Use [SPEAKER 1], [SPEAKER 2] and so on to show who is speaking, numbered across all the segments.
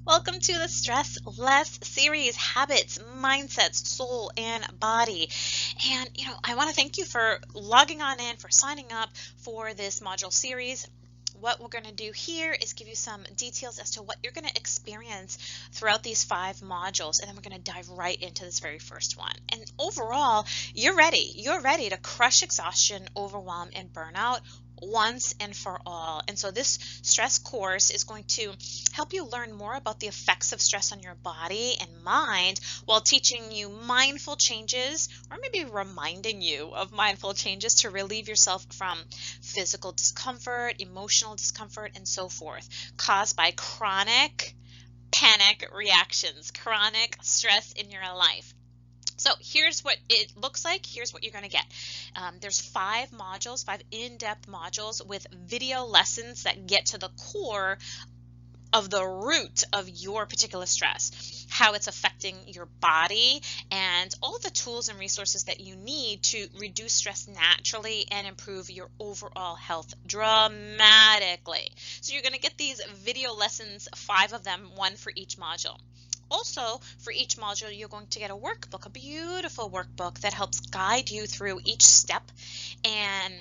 [SPEAKER 1] Welcome to the Stress Less series, habits, mindsets, soul, and body. And, I want to thank you for logging on in, for signing up for this module series. What we're going to do here is give you some details as to what you're going to experience throughout these 5 modules, and then we're going to dive right into this very first one. And overall, you're ready. You're ready to crush exhaustion, overwhelm, and burnout once and for all. And so this stress course is going to help you learn more about the effects of stress on your body and mind while teaching you mindful changes, or maybe reminding you of mindful changes to relieve yourself from physical discomfort, emotional discomfort, and so forth, caused by chronic panic reactions, chronic stress in your life. So here's what it looks like. Here's what you're going to get. There's 5 modules, 5 in-depth modules with video lessons that get to the core of the root of your particular stress, how it's affecting your body, and all the tools and resources that you need to reduce stress naturally and improve your overall health dramatically. So you're going to get these video lessons, 5 of them, 1 for each module. Also, for each module, you're going to get a workbook, a beautiful workbook that helps guide you through each step and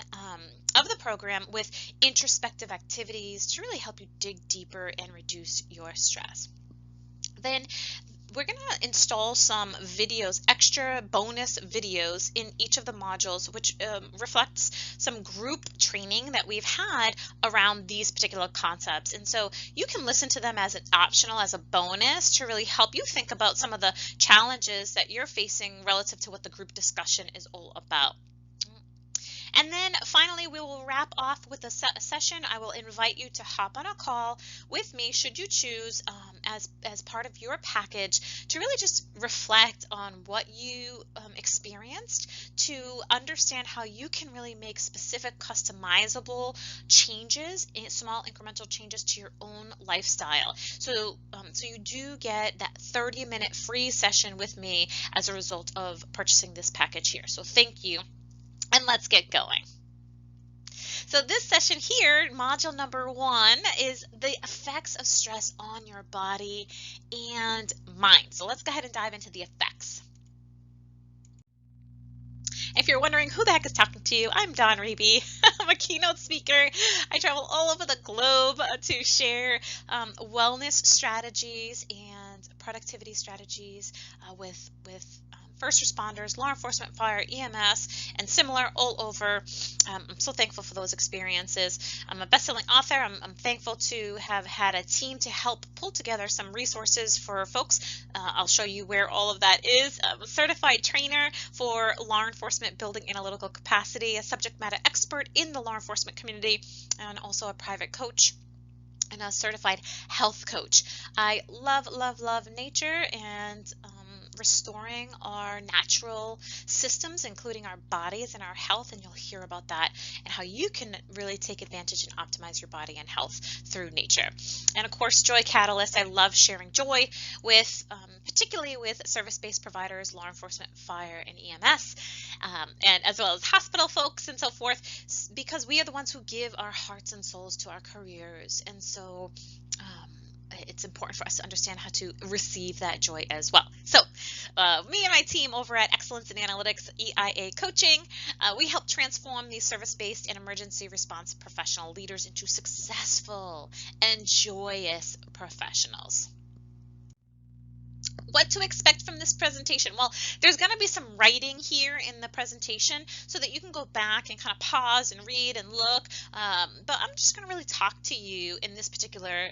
[SPEAKER 1] of the program with introspective activities to really help you dig deeper and reduce your stress. Then we're going to install some videos, extra bonus videos in each of the modules, which reflects some group training that we've had around these particular concepts. And so you can listen to them as an optional, as a bonus, to really help you think about some of the challenges that you're facing relative to what the group discussion is all about. And then finally, we will wrap off with a session. I will invite you to hop on a call with me, should you choose, as part of your package, to really just reflect on what you experienced, to understand how you can really make specific customizable changes, small incremental changes to your own lifestyle. So you do get that 30-minute free session with me as a result of purchasing this package here. So thank you. And let's get going. So this session here, module number 1, is the effects of stress on your body and mind. So let's go ahead and dive into the effects. If you're wondering who the heck is talking to you, I'm Dawn Reby. I'm a keynote speaker. I travel all over the globe to share wellness strategies and productivity strategies with first responders, law enforcement, fire, EMS, and similar all over. I'm so thankful for those experiences. I'm a best-selling author. I'm thankful to have had a team to help pull together some resources for folks. I'll show you where all of that is. I'm a certified trainer for law enforcement building analytical capacity, a subject matter expert in the law enforcement community, and also a private coach and a certified health coach. I love, love, love nature and restoring our natural systems, including our bodies and our health, and you'll hear about that and how you can really take advantage and optimize your body and health through nature. And of course, Joy Catalyst. I love sharing joy with, particularly with service-based providers, law enforcement, fire, and EMS, and as well as hospital folks and so forth, because we are the ones who give our hearts and souls to our careers. And so it's important for us to understand how to receive that joy as well. So me and my team over at Excellence in Analytics EIA Coaching, we help transform these service-based and emergency response professional leaders into successful and joyous professionals. What to expect from this presentation? Well, there's going to be some writing here in the presentation so that you can go back and kind of pause and read and look, but I'm just going to really talk to you in this particular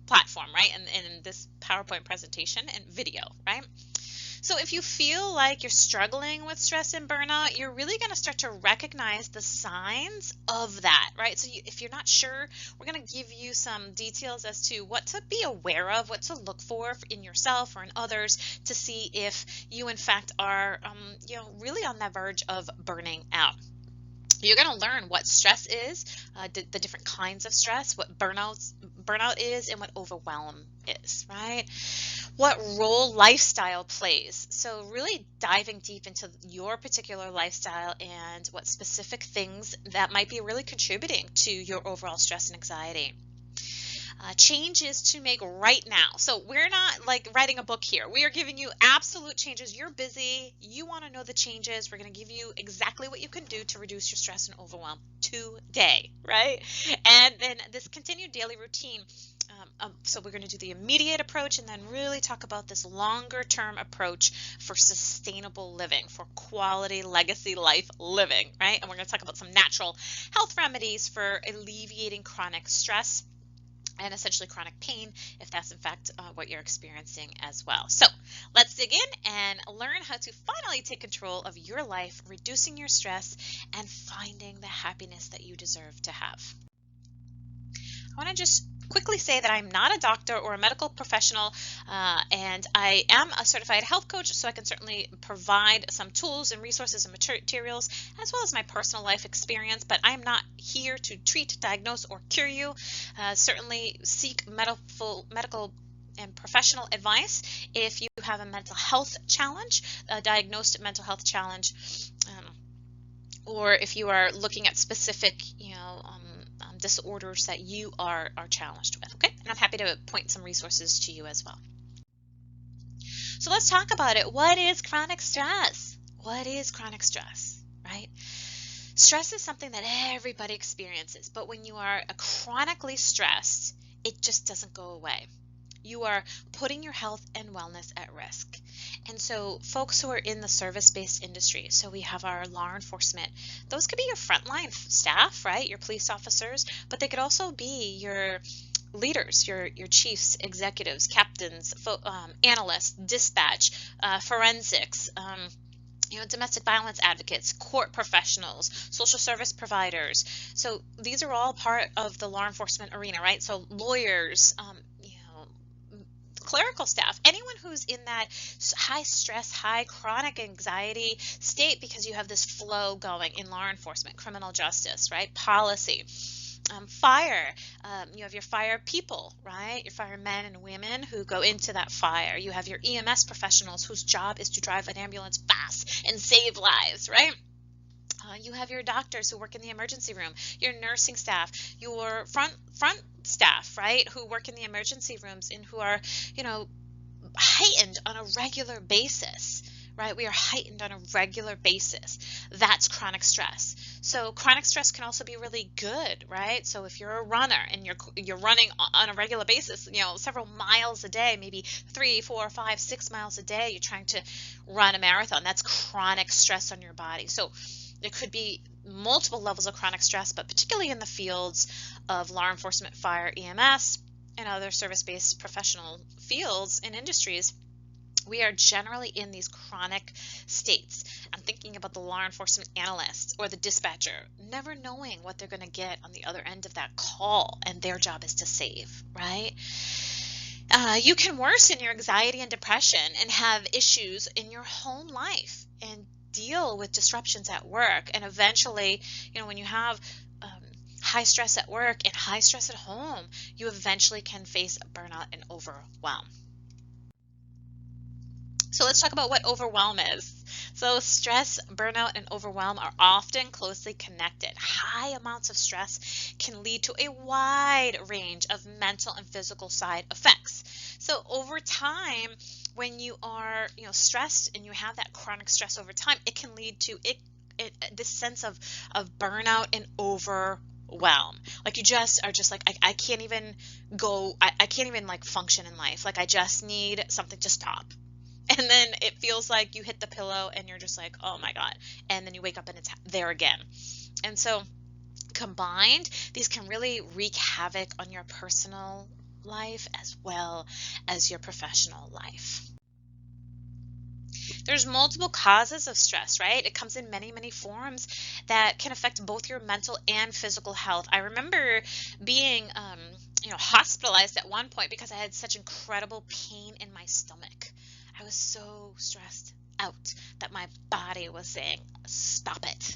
[SPEAKER 1] platform, right, in this PowerPoint presentation and video, right? So if you feel like you're struggling with stress and burnout, you're really going to start to recognize the signs of that, right? So if you're not sure, we're going to give you some details as to what to be aware of, what to look for in yourself or in others to see if you, in fact, are really on the verge of burning out. You're going to learn what stress is, the different kinds of stress, what burnout is, and what overwhelm is, right? What role lifestyle plays. So really diving deep into your particular lifestyle and what specific things that might be really contributing to your overall stress and anxiety. changes to make right now. So we're not like writing a book here. We are giving you absolute changes. You're busy. You want to know the changes. We're going to give you exactly what you can do to reduce your stress and overwhelm today, right? And then this continued daily routine. So we're going to do the immediate approach and then really talk about this longer term approach for sustainable living, for quality legacy life living, right? And we're going to talk about some natural health remedies for alleviating chronic stress and essentially chronic pain, if that's in fact what you're experiencing as well. So let's dig in and learn how to finally take control of your life, reducing your stress and finding the happiness that you deserve to have. I want to just quickly say that I'm not a doctor or a medical professional, and I am a certified health coach, so I can certainly provide some tools and resources and materials, as well as my personal life experience, but I'm not here to treat, diagnose, or cure you. Certainly seek medical and professional advice if you have a mental health challenge, a diagnosed mental health challenge, or if you are looking at specific, disorders that you are challenged with, okay? And I'm happy to point some resources to you as well. So let's talk about it. What is chronic stress? What is chronic stress, right? Stress is something that everybody experiences, but when you are chronically stressed, it just doesn't go away. You are putting your health and wellness at risk. And so folks who are in the service-based industry, so we have our law enforcement, those could be your frontline staff, right? Your police officers, but they could also be your leaders, your chiefs, executives, captains, analysts, dispatch, forensics, domestic violence advocates, court professionals, social service providers. So these are all part of the law enforcement arena, right? So lawyers, clerical staff, anyone who's in that high stress, high chronic anxiety state because you have this flow going in law enforcement, criminal justice, right? Policy, fire, you have your fire people, right? Your firemen and women who go into that fire. You have your EMS professionals whose job is to drive an ambulance fast and save lives, right? You have your doctors who work in the emergency room, your nursing staff, your front staff, right, who work in the emergency rooms and who are, heightened on a regular basis, right? We are heightened on a regular basis. That's chronic stress. So chronic stress can also be really good, right? So if you're a runner and you're running on a regular basis, several miles a day, maybe 3, 4, 5, 6 miles a day, you're trying to run a marathon. That's chronic stress on your body. So there could be multiple levels of chronic stress, but particularly in the fields of law enforcement, fire, EMS, and other service-based professional fields and industries, we are generally in these chronic states. I'm thinking about the law enforcement analyst or the dispatcher, never knowing what they're going to get on the other end of that call, and their job is to save, right? You can worsen your anxiety and depression and have issues in your home life and deal with disruptions at work. And eventually, when you have high stress at work and high stress at home, you eventually can face burnout and overwhelm. So let's talk about what overwhelm is. So stress, burnout, and overwhelm are often closely connected. High amounts of stress can lead to a wide range of mental and physical side effects. So over time, when you are stressed and you have that chronic stress over time, it can lead to this sense of burnout and overwhelm. Like you just are just like, I can't even go, I can't even like function in life. Like I just need something to stop. And then it feels like you hit the pillow and you're just like, oh my God. And then you wake up and it's there again. And so combined, these can really wreak havoc on your personal life as well as your professional life. There's multiple causes of stress, right? It comes in many, many forms that can affect both your mental and physical health. I remember being, hospitalized at one point because I had such incredible pain in my stomach. I was so stressed out that my body was saying, stop it.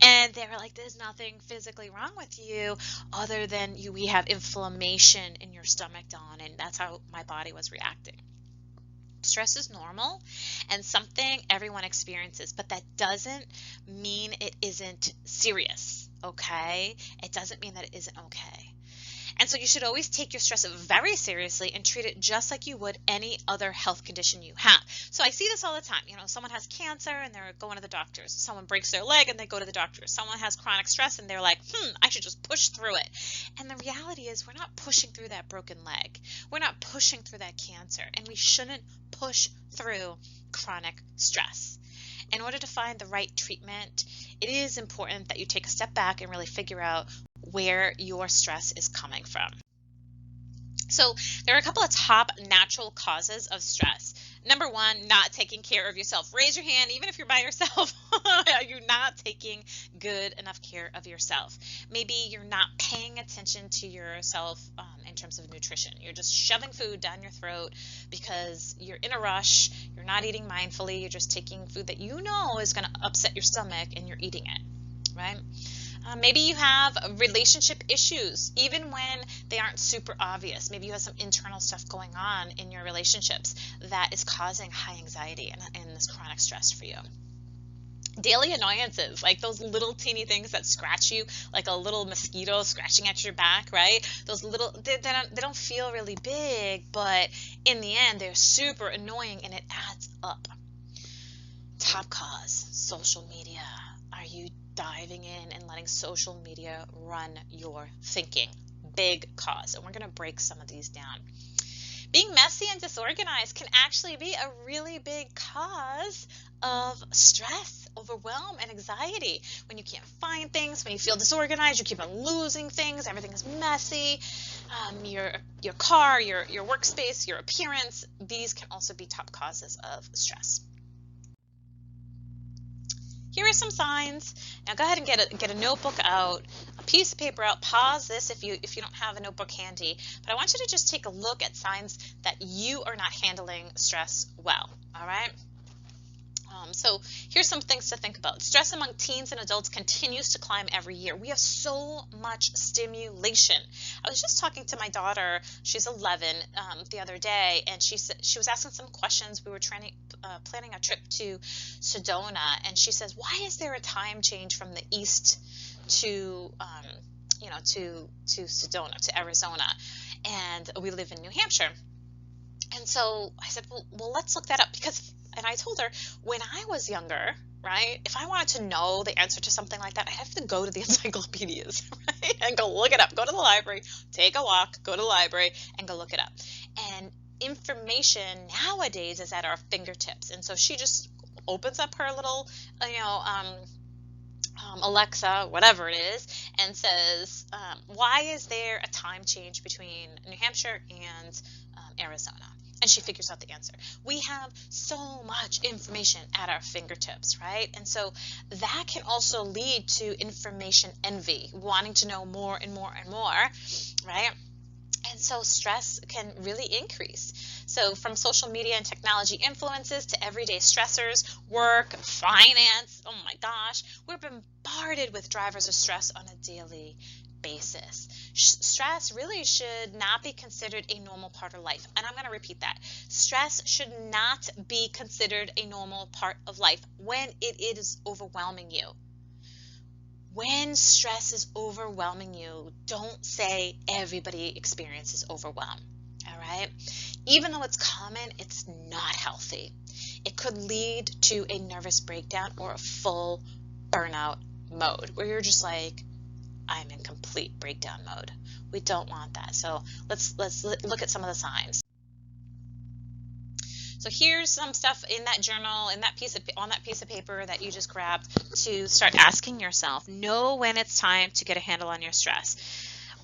[SPEAKER 1] And they were like, there's nothing physically wrong with you other than we have inflammation in your stomach, Dawn, and that's how my body was reacting. Stress is normal and something everyone experiences, but that doesn't mean it isn't serious, okay? It doesn't mean that it isn't okay. And so you should always take your stress very seriously and treat it just like you would any other health condition you have. So I see this all the time. Someone has cancer and they're going to the doctors. Someone breaks their leg and they go to the doctors. Someone has chronic stress and they're like, I should just push through it. And the reality is we're not pushing through that broken leg. We're not pushing through that cancer. And we shouldn't push through chronic stress. In order to find the right treatment, it is important that you take a step back and really figure out where your stress is coming from. So there are a couple of top natural causes of stress. Number one, not taking care of yourself. Raise your hand, even if you're by yourself. Are you not taking good enough care of yourself? Maybe you're not paying attention to yourself in terms of nutrition. You're just shoving food down your throat because you're in a rush. You're not eating mindfully. You're just taking food that you know is going to upset your stomach and you're eating it, right? Maybe you have relationship issues, even when they aren't super obvious. Maybe you have some internal stuff going on in your relationships that is causing high anxiety and this chronic stress for you. Daily annoyances, like those little teeny things that scratch you, like a little mosquito scratching at your back, right? Those little, they don't feel really big, but in the end, they're super annoying and it adds up. Top cause, social media. Are you diving in and letting social media run your thinking? Big cause. And we're going to break some of these down. Being messy and disorganized can actually be a really big cause of stress, overwhelm, and anxiety. When you can't find things, when you feel disorganized, you keep on losing things, everything is messy, your car, your workspace, your appearance, these can also be top causes of stress. Here are some signs. Now go ahead and get a notebook out, a piece of paper out. Pause this if you don't have a notebook handy. But I want you to just take a look at signs that you are not handling stress well. All right. So here's some things to think about. Stress among teens and adults continues to climb every year. We have so much stimulation. I was just talking to my daughter, she's 11, the other day, and she was asking some questions. We were planning a trip to Sedona, and she says, why is there a time change from the east to Sedona, to Arizona? And we live in New Hampshire. And so I said, well, let's look that up, and I told her, when I was younger, right, if I wanted to know the answer to something like that, I'd have to go to the encyclopedias, right, and go look it up, go to the library, take a walk, go to the library, and go look it up. And information nowadays is at our fingertips. And so she just opens up her little, Alexa, whatever it is, and says, why is there a time change between New Hampshire and Arizona? And she figures out the answer. We have so much information at our fingertips, right? And so that can also lead to information envy, wanting to know more and more and more, right? And so stress can really increase. So from social media and technology influences to everyday stressors, work, finance, oh my gosh, we're bombarded with drivers of stress on a daily basis. Stress really should not be considered a normal part of life. And I'm going to repeat that. Stress should not be considered a normal part of life when it is overwhelming you. When stress is overwhelming you, don't say everybody experiences overwhelm. All right? Even though it's common, it's not healthy. It could lead to a nervous breakdown or a full burnout mode where you're just like, I'm in complete breakdown mode. We don't want that. So let's look at some of the signs. So here's some stuff in that journal, on that piece of paper that you just grabbed to start asking yourself. Know when it's time to get a handle on your stress.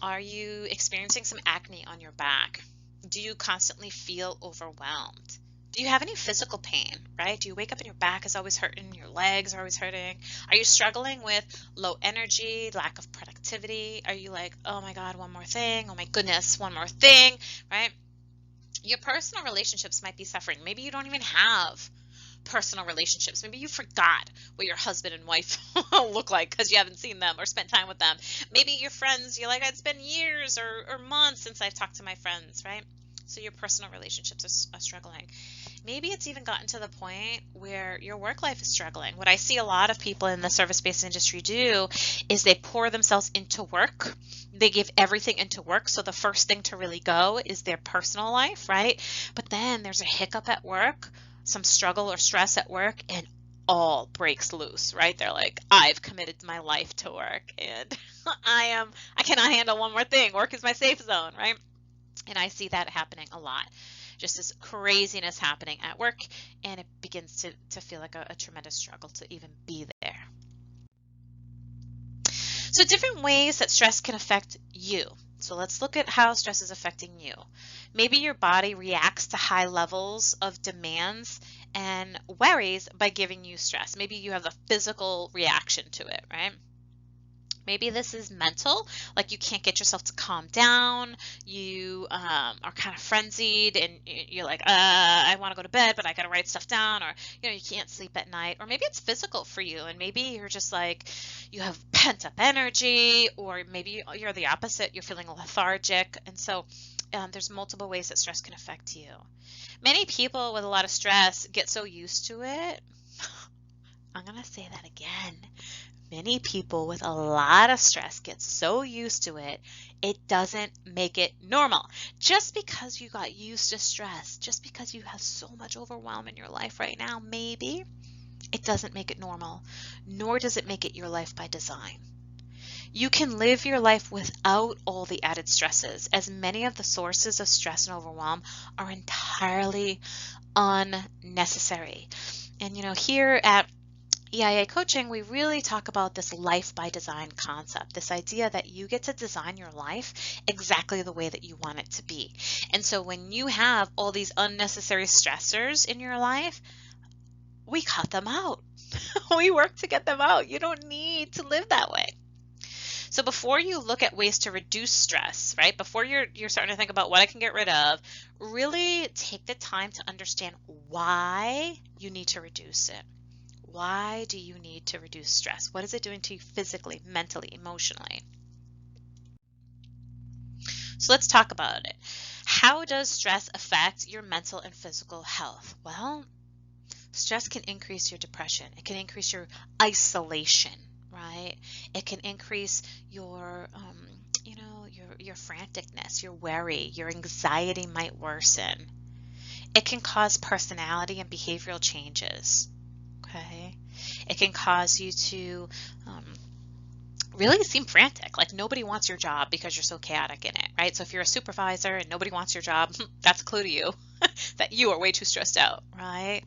[SPEAKER 1] Are you experiencing some acne on your back? Do you constantly feel overwhelmed? Do you have any physical pain, right? Do you wake up and your back is always hurting, your legs are always hurting? Are you struggling with low energy, lack of productivity? Are you like, oh my God, one more thing, oh my goodness, one more thing, right? Your personal relationships might be suffering. Maybe you don't even have personal relationships. Maybe you forgot what your husband and wife look like because you haven't seen them or spent time with them. Maybe your friends, you're like, it's been years or months since I've talked to my friends, right? So your personal relationships are struggling. Maybe it's even gotten to the point where your work life is struggling. What I see a lot of people in the service-based industry do is they pour themselves into work. They give everything into work. So the first thing to really go is their personal life, right? But then there's a hiccup at work, some struggle or stress at work, and all breaks loose, right? They're like, I've committed my life to work and I cannot handle one more thing. Work is my safe zone, right? And I see that happening a lot. Just this craziness happening at work, and it begins to feel like a tremendous struggle to even be there. So different ways that stress can affect you. So let's look at how stress is affecting you. Maybe your body reacts to high levels of demands and worries by giving you stress. Maybe you have a physical reaction to it, right? Maybe this is mental, like you can't get yourself to calm down, you are kind of frenzied and you're like, I want to go to bed, but I got to write stuff down, or you can't sleep at night. Or maybe it's physical for you, and maybe you're just like, you have pent up energy, or maybe you're the opposite, you're feeling lethargic. And so there's multiple ways that stress can affect you. Many people with a lot of stress get so used to it. I'm going to say that again. Many people with a lot of stress get so used to it, it doesn't make it normal. Just because you got used to stress, just because you have so much overwhelm in your life right now, maybe, it doesn't make it normal, nor does it make it your life by design. You can live your life without all the added stresses, as many of the sources of stress and overwhelm are entirely unnecessary. And here at EIA coaching, we really talk about this life by design concept, this idea that you get to design your life exactly the way that you want it to be. And so when you have all these unnecessary stressors in your life, we cut them out. We work to get them out. You don't need to live that way. So before you look at ways to reduce stress, right, before you're starting to think about what I can get rid of, really take the time to understand why you need to reduce it. Why do you need to reduce stress? What is it doing to you physically, mentally, emotionally? So let's talk about it. How does stress affect your mental and physical health? Well, stress can increase your depression. It can increase your isolation, right? It can increase your franticness, your worry, your anxiety might worsen. It can cause personality and behavioral changes. Okay. It can cause you to really seem frantic, like nobody wants your job because you're so chaotic in it, right? So if you're a supervisor and nobody wants your job, that's a clue to you that you are way too stressed out, right?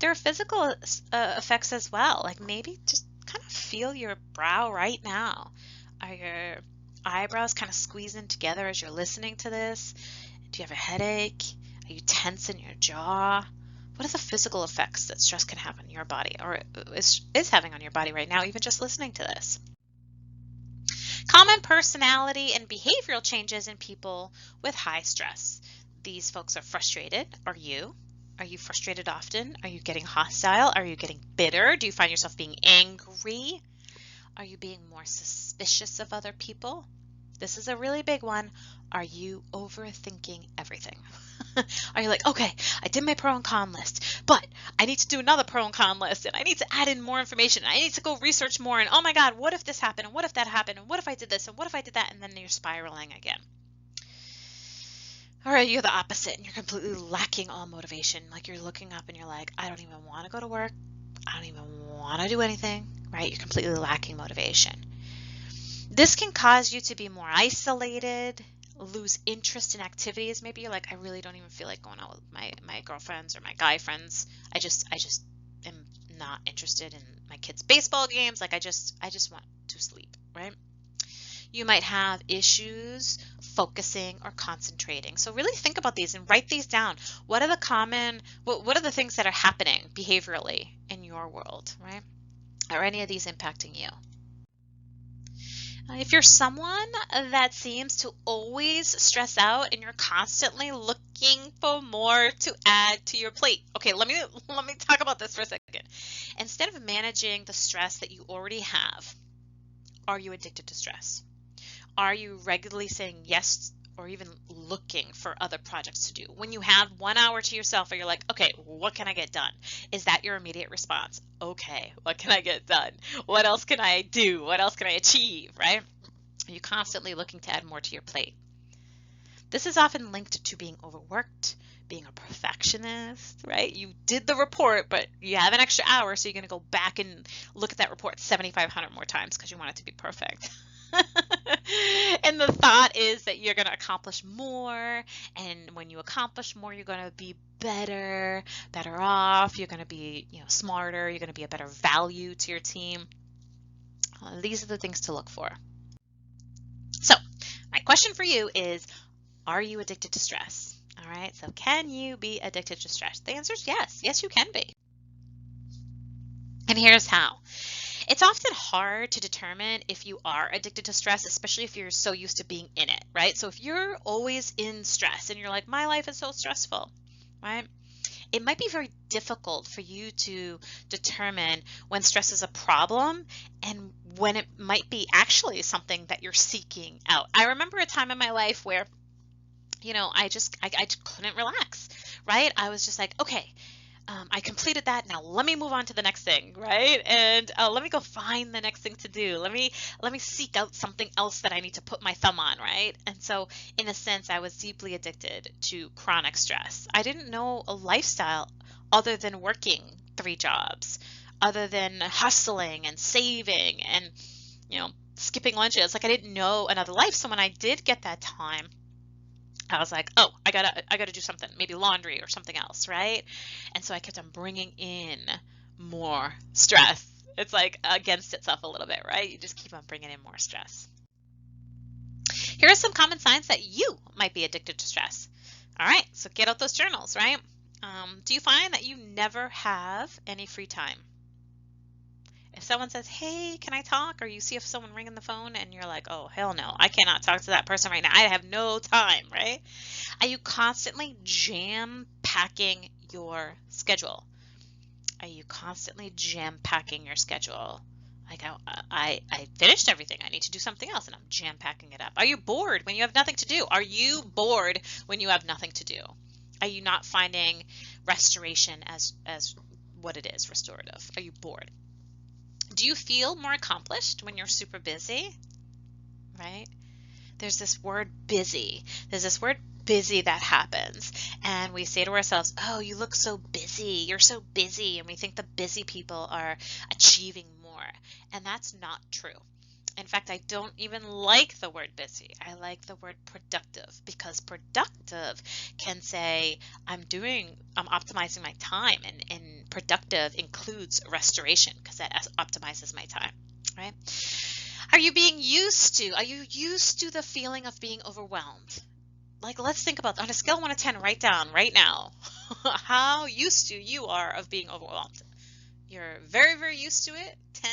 [SPEAKER 1] There are physical effects as well, like maybe just kind of feel your brow right now. Are your eyebrows kind of squeezing together as you're listening to this? Do you have a headache? Are you tense in your jaw? What are the physical effects that stress can have on your body, or is having on your body right now, even just listening to this? Common personality and behavioral changes in people with high stress. These folks are frustrated. Are you? Are you frustrated often? Are you getting hostile? Are you getting bitter? Do you find yourself being angry? Are you being more suspicious of other people? This is a really big one. Are you overthinking everything? Are you like, okay, I did my pro and con list, but I need to do another pro and con list, and I need to add in more information, and I need to go research more, and oh my God, what if this happened, and what if that happened, and what if I did this, and what if I did that, and then you're spiraling again. Or you're the opposite, and you're completely lacking all motivation, like you're looking up and you're like, I don't even want to go to work, I don't even want to do anything, right? You're completely lacking motivation. This can cause you to be more isolated, lose interest in activities. Maybe you're like, I really don't even feel like going out with my girlfriends or my guy friends. I just am not interested in my kids' baseball games. Like I just want to sleep, right? You might have issues focusing or concentrating. So really think about these and write these down. What are the things that are happening behaviorally in your world, right? Are any of these impacting you? If you're someone that seems to always stress out and you're constantly looking for more to add to your plate. Okay, let me talk about this for a second. Instead of managing the stress that you already have, are you addicted to stress? Are you regularly saying yes or even looking for other projects to do. When you have 1 hour to yourself and you're like, okay, what can I get done? Is that your immediate response? Okay, what can I get done? What else can I do? What else can I achieve, right? Are you constantly looking to add more to your plate? This is often linked to being overworked, being a perfectionist, right? You did the report, but you have an extra hour, so you're going to go back and look at that report 7,500 more times because you want it to be perfect. And the thought is that you're going to accomplish more, and when you accomplish more, you're going to be better off, you're going to be, smarter, you're going to be a better value to your team. These are the things to look for. So, my question for you is, are you addicted to stress? All right, so can you be addicted to stress? The answer is yes. Yes, you can be. And here's how. It's often hard to determine if you are addicted to stress, especially if you're so used to being in it, right? So if you're always in stress and you're like, my life is so stressful, right? It might be very difficult for you to determine when stress is a problem and when it might be actually something that you're seeking out. I remember a time in my life where I just couldn't relax, right? I was just like, okay, I completed that. Now let me move on to the next thing, right? And let me go find the next thing to do. Let me seek out something else that I need to put my thumb on, right? And so in a sense, I was deeply addicted to chronic stress. I didn't know a lifestyle other than working 3 jobs, other than hustling and saving and, skipping lunches. Like I didn't know another life. So when I did get that time, I was like, oh, I gotta do something, maybe laundry or something else, right? And so I kept on bringing in more stress. It's like against itself a little bit, right? You just keep on bringing in more stress. Here are some common signs that you might be addicted to stress. All right, so get out those journals, right? Do you find that you never have any free time? If someone says, hey, can I talk? Or you see if someone ringing the phone and you're like, oh, hell no, I cannot talk to that person right now. I have no time, right? Are you constantly jam-packing your schedule? Are you constantly jam-packing your schedule? Like I finished everything. I need to do something else and I'm jam-packing it up. Are you bored when you have nothing to do? Are you bored when you have nothing to do? Are you not finding restoration as what it is, restorative? Are you bored? Do you feel more accomplished when you're super busy, right? There's this word busy. There's this word busy that happens. And we say to ourselves, oh, you look so busy. You're so busy. And we think the busy people are achieving more. And that's not true. In fact, I don't even like the word busy. I like the word productive because productive can say I'm optimizing my time, and productive includes restoration because that optimizes my time, right? Are you used to the feeling of being overwhelmed? Like, let's think about, on a scale of 1 to 10, write down right now how used to you are of being overwhelmed. You're very, very used to it, 10,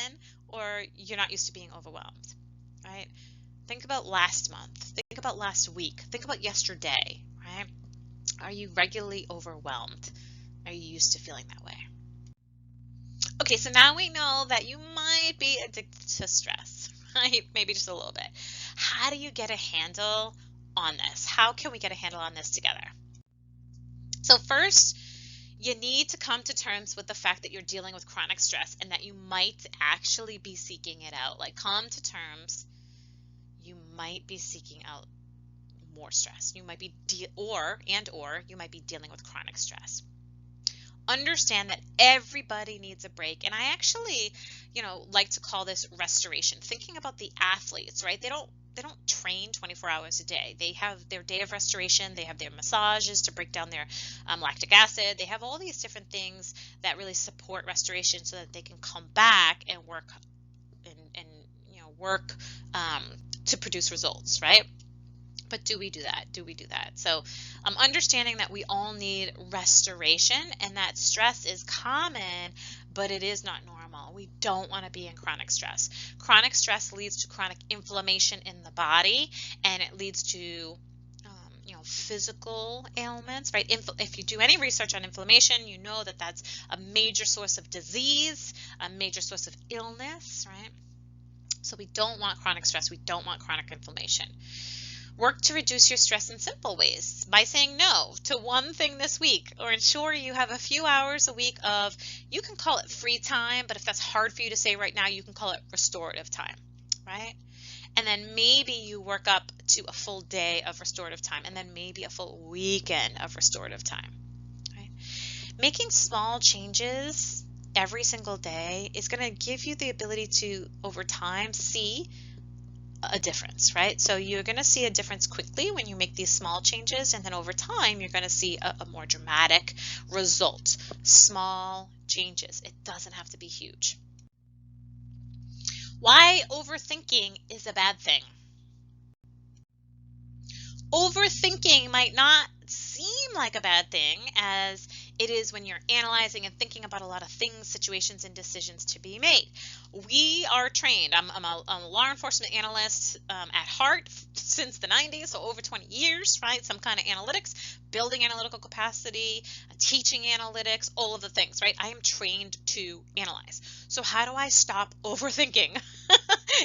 [SPEAKER 1] or you're not used to being overwhelmed, right? Think about last month. Think about last week. Think about yesterday, right? Are you regularly overwhelmed? Are you used to feeling that way? Okay, so now we know that you might be addicted to stress, right? Maybe just a little bit. How do you get a handle on this? How can we get a handle on this together? So first, you need to come to terms with the fact that you're dealing with chronic stress and that you might actually be seeking it out. Like, come to terms, you might be seeking out more stress. You might be or you might be dealing with chronic stress. Understand that everybody needs a break. And I actually, like to call this restoration. Thinking about the athletes, right? They don't train 24 hours a day. They have their day of restoration. They have their massages to break down their lactic acid. They have all these different things that really support restoration so that they can come back and work work to produce results, right? But do we do that? So understanding that we all need restoration and that stress is common, but it is not normal. We don't want to be in chronic stress. Chronic stress leads to chronic inflammation in the body, and it leads to physical ailments, right? If you do any research on inflammation, you know that that's a major source of disease, a major source of illness, right? So we don't want chronic stress. We don't want chronic inflammation. Work to reduce your stress in simple ways by saying no to one thing this week, or ensure you have a few hours a week of, you can call it free time, but if that's hard for you to say right now, you can call it restorative time, right? And then maybe you work up to a full day of restorative time, and then maybe a full weekend of restorative time, right? Making small changes every single day is going to give you the ability to, over time, see a difference, right? So you're going to see a difference quickly when you make these small changes, and then over time you're going to see a more dramatic result. Small changes. It doesn't have to be huge. Why overthinking is a bad thing. Overthinking might not seem like a bad thing, as it is when you're analyzing and thinking about a lot of things, situations, and decisions to be made. We are trained. I'm a law enforcement analyst at heart since the 90s, so over 20 years, right? Some kind of analytics, building analytical capacity, teaching analytics, all of the things, right? I am trained to analyze. So how do I stop overthinking?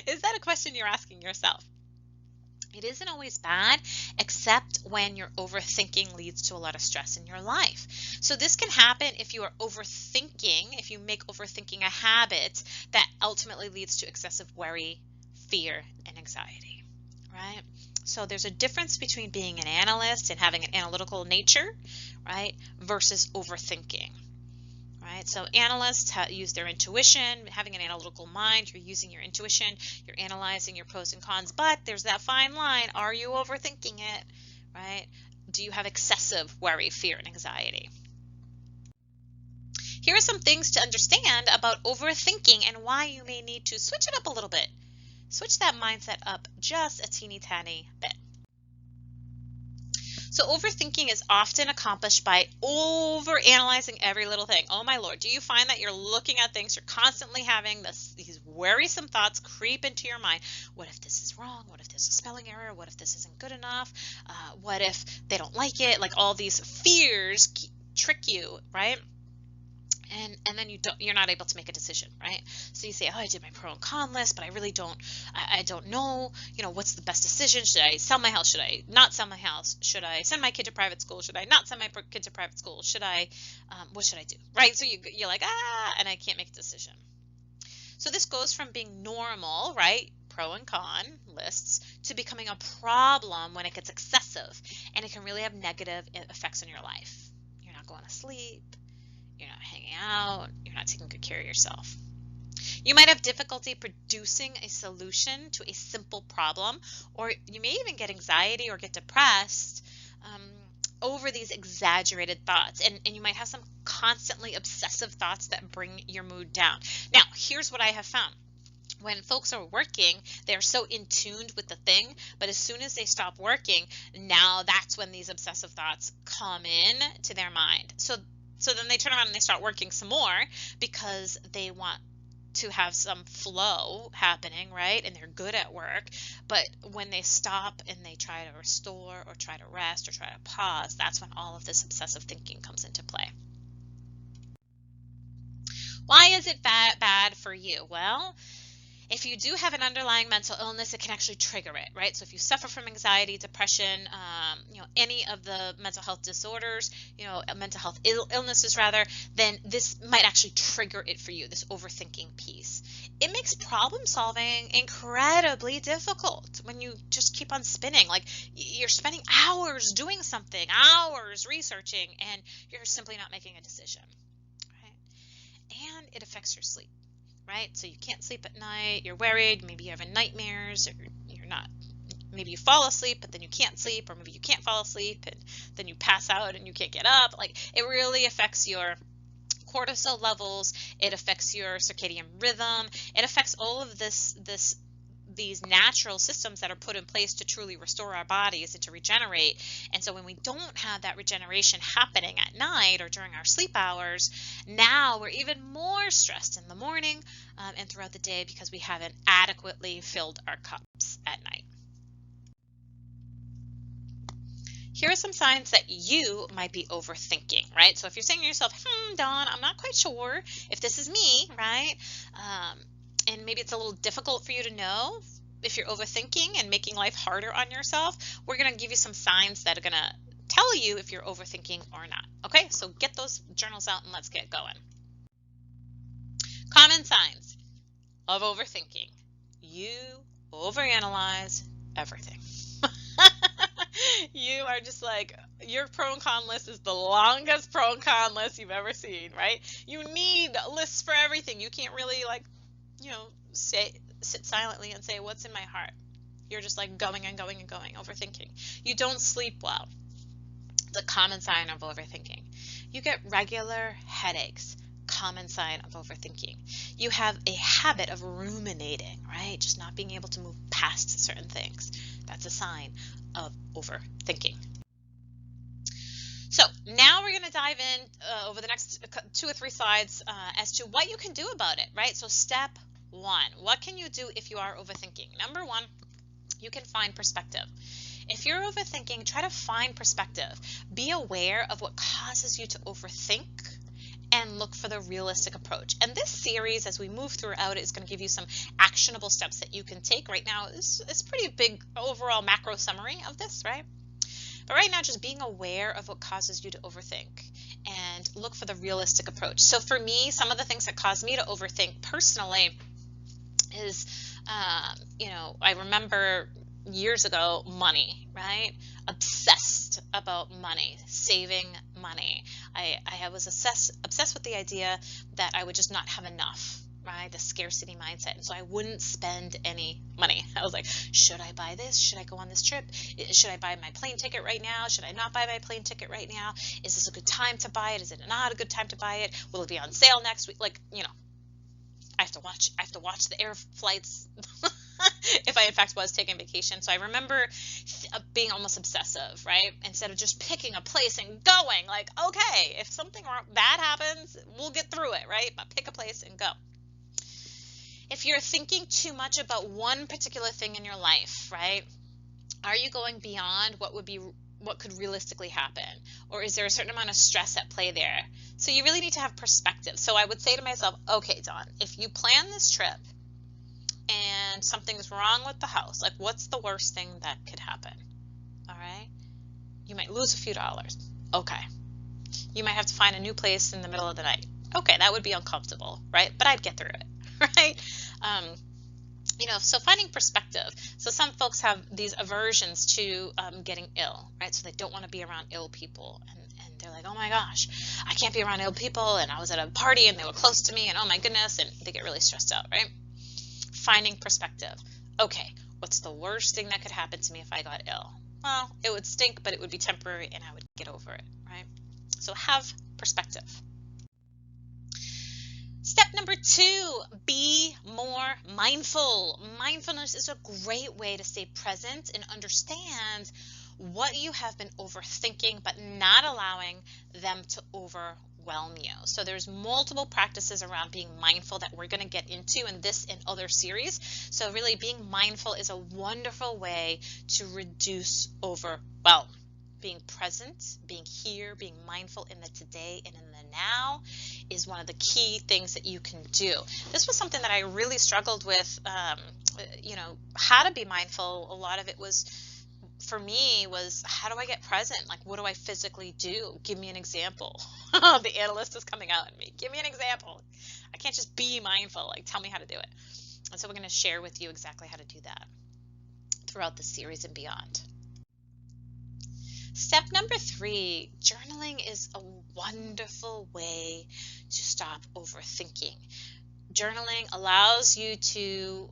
[SPEAKER 1] Is that a question you're asking yourself? It isn't always bad, except when your overthinking leads to a lot of stress in your life. So this can happen if you are overthinking, if you make overthinking a habit that ultimately leads to excessive worry, fear, and anxiety, right? So there's a difference between being an analyst and having an analytical nature, right, versus overthinking. Right? So analysts use their intuition, having an analytical mind, you're using your intuition, you're analyzing your pros and cons, but there's that fine line. Are you overthinking it, right? Do you have excessive worry, fear, and anxiety? Here are some things to understand about overthinking and why you may need to switch it up a little bit. Switch that mindset up just a teeny tiny bit. So overthinking is often accomplished by overanalyzing every little thing. Oh my Lord, do you find that you're looking at things, you're constantly having these worrisome thoughts creep into your mind? What if this is wrong? What if there's a spelling error? What if this isn't good enough? What if they don't like it? Like all these fears trick you, right? And then you're not able to make a decision, right? So you say, oh, I did my pro and con list, but I really don't know, what's the best decision? Should I sell my house? Should I not sell my house? Should I send my kid to private school? Should I not send my kid to private school? What should I do, right? So you're like, and I can't make a decision. So this goes from being normal, right, pro and con lists, to becoming a problem when it gets excessive, and it can really have negative effects on your life. You're not going to sleep. You're not hanging out, you're not taking good care of yourself. You might have difficulty producing a solution to a simple problem, or you may even get anxiety or get depressed over these exaggerated thoughts, and you might have some constantly obsessive thoughts that bring your mood down. Now, here's what I have found. When folks are working, they're so in tuned with the thing, but as soon as they stop working, now that's when these obsessive thoughts come in to their mind. So then they turn around and they start working some more because they want to have some flow happening, right? And they're good at work. But when they stop and they try to restore or try to rest or try to pause, that's when all of this obsessive thinking comes into play. Why is it bad for you? Well, if you do have an underlying mental illness, it can actually trigger it, right? So if you suffer from anxiety, depression, any of the mental health disorders, mental health illnesses rather, then this might actually trigger it for you, this overthinking piece. It makes problem solving incredibly difficult when you just keep on spinning. Like you're spending hours doing something, hours researching, and you're simply not making a decision, right? And it affects your sleep. Right? So you can't sleep at night, you're worried, maybe you're having nightmares, or maybe you fall asleep, but then you can't sleep, or maybe you can't fall asleep, and then you pass out and you can't get up. Like it really affects your cortisol levels, it affects your circadian rhythm, it affects all of these natural systems that are put in place to truly restore our bodies and to regenerate. And so when we don't have that regeneration happening at night or during our sleep hours, now we're even more stressed in the morning and throughout the day because we haven't adequately filled our cups at night. Here are some signs that you might be overthinking, right? So if you're saying to yourself, Dawn, I'm not quite sure if this is me, right? And maybe it's a little difficult for you to know, if you're overthinking and making life harder on yourself, we're going to give you some signs that are going to tell you if you're overthinking or not. Okay, so get those journals out and let's get going. Common signs of overthinking. You overanalyze everything. You are just like, your pro and con list is the longest pro and con list you've ever seen, right? You need lists for everything. You can't really sit silently and say, what's in my heart? You're just like going and going and going, overthinking. You don't sleep well. The common sign of overthinking. You get regular headaches. Common sign of overthinking. You have a habit of ruminating, right? Just not being able to move past certain things. That's a sign of overthinking. So now we're going to dive in over the next 2 or 3 slides as to what you can do about it, right? So step 1, what can you do if you are overthinking? Number 1, you can find perspective. If you're overthinking, try to find perspective. Be aware of what causes you to overthink and look for the realistic approach. And this series, as we move throughout, is going to give you some actionable steps that you can take. Right now, it's pretty big overall macro summary of this, right? But right now, just being aware of what causes you to overthink and look for the realistic approach. So for me, some of the things that cause me to overthink personally is, I remember years ago, money, right? Obsessed about money, saving money. I was obsessed with the idea that I would just not have enough, right? The scarcity mindset. And so I wouldn't spend any money. I was like, should I buy this? Should I go on this trip? Should I buy my plane ticket right now? Should I not buy my plane ticket right now? Is this a good time to buy it? Is it not a good time to buy it? Will it be on sale next week? I have to watch the air flights if I in fact was taking vacation. So I remember being almost obsessive, right? Instead of just picking a place and going, like, okay, if something bad happens, we'll get through it, right? But pick a place and go. If you're thinking too much about one particular thing in your life, right? Are you going beyond what could realistically happen? Or is there a certain amount of stress at play there? So you really need to have perspective. So I would say to myself, okay, Dawn, if you plan this trip and something's wrong with the house, like what's the worst thing that could happen? All right. You might lose a few dollars. Okay. You might have to find a new place in the middle of the night. Okay, that would be uncomfortable, right? But I'd get through it, right? So finding perspective. So some folks have these aversions to getting ill, right? So they don't want to be around ill people. And they're like, oh my gosh, I can't be around ill people. And I was at a party and they were close to me and oh my goodness. And they get really stressed out, right? Finding perspective. Okay, what's the worst thing that could happen to me if I got ill? Well, it would stink, but it would be temporary and I would get over it, right? So have perspective. Step number 2, be more mindful. Mindfulness is a great way to stay present and understand what you have been overthinking, but not allowing them to overwhelm you. So there's multiple practices around being mindful that we're going to get into in this and other series. So really being mindful is a wonderful way to reduce overwhelm. Being present, being here, being mindful in the today and in the now is one of the key things that you can do. This was something that I really struggled with, how to be mindful. A lot of it was, for me, was how do I get present? Like, what do I physically do? Give me an example. The analyst is coming out at me. Give me an example. I can't just be mindful. Like, tell me how to do it. And so we're going to share with you exactly how to do that throughout the series and beyond. Step number 3, journaling is a wonderful way to stop overthinking. Journaling allows you to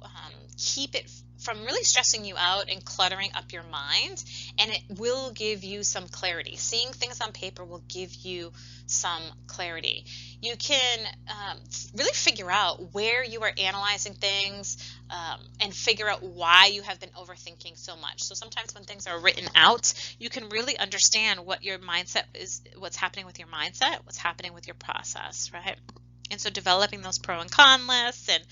[SPEAKER 1] keep it from really stressing you out and cluttering up your mind, and it will give you some clarity. Seeing things on paper will give you some clarity. You can really figure out where you are analyzing things and figure out why you have been overthinking so much. So sometimes when things are written out, you can really understand what your mindset is, what's happening with your mindset, what's happening with your process, right? And so developing those pro and con lists and,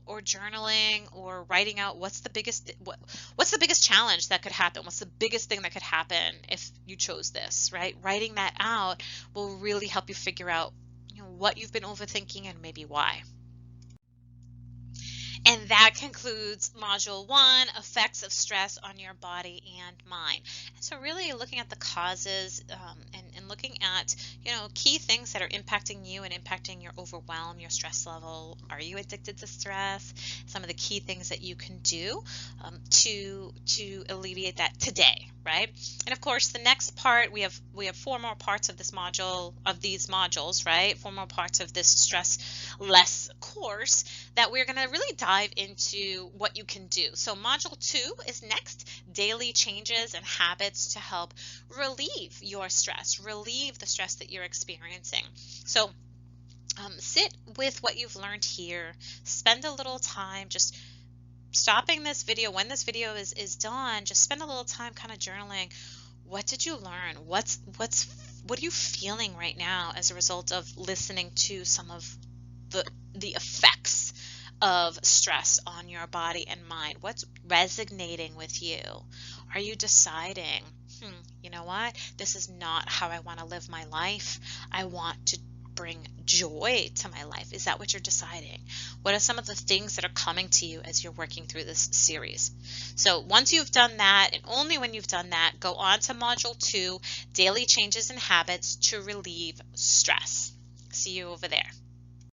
[SPEAKER 1] or journaling or writing out what's the biggest challenge that could happen? What's the biggest thing that could happen if you chose this, right? Writing that out will really help you figure out, what you've been overthinking and maybe why. And that concludes Module 1, Effects of Stress on Your Body and Mind. And so really looking at the causes and looking at, key things that are impacting you and impacting your overwhelm, your stress level. Are you addicted to stress? Some of the key things that you can do to alleviate that today, right? And of course, the next part, we have 4 more parts of this module, of these modules, right? 4 more parts of this stress less course that we're going to really dive into what you can do. So module 2 is next, daily changes and habits to help relieve your stress, relieve the stress that you're experiencing. So sit with what you've learned here, spend a little time just stopping this video. When this video is done, just spend a little time kind of journaling. What did you learn? What are you feeling right now as a result of listening to some of the effects of stress on your body and mind? What's resonating with you? Are you deciding, you know what? This is not how I want to live my life. I want to bring joy to my life. Is that what you're deciding? What are some of the things that are coming to you as you're working through this series? So once you've done that, and only when you've done that, go on to Module 2, Daily Changes and Habits to Relieve Stress. See you over there.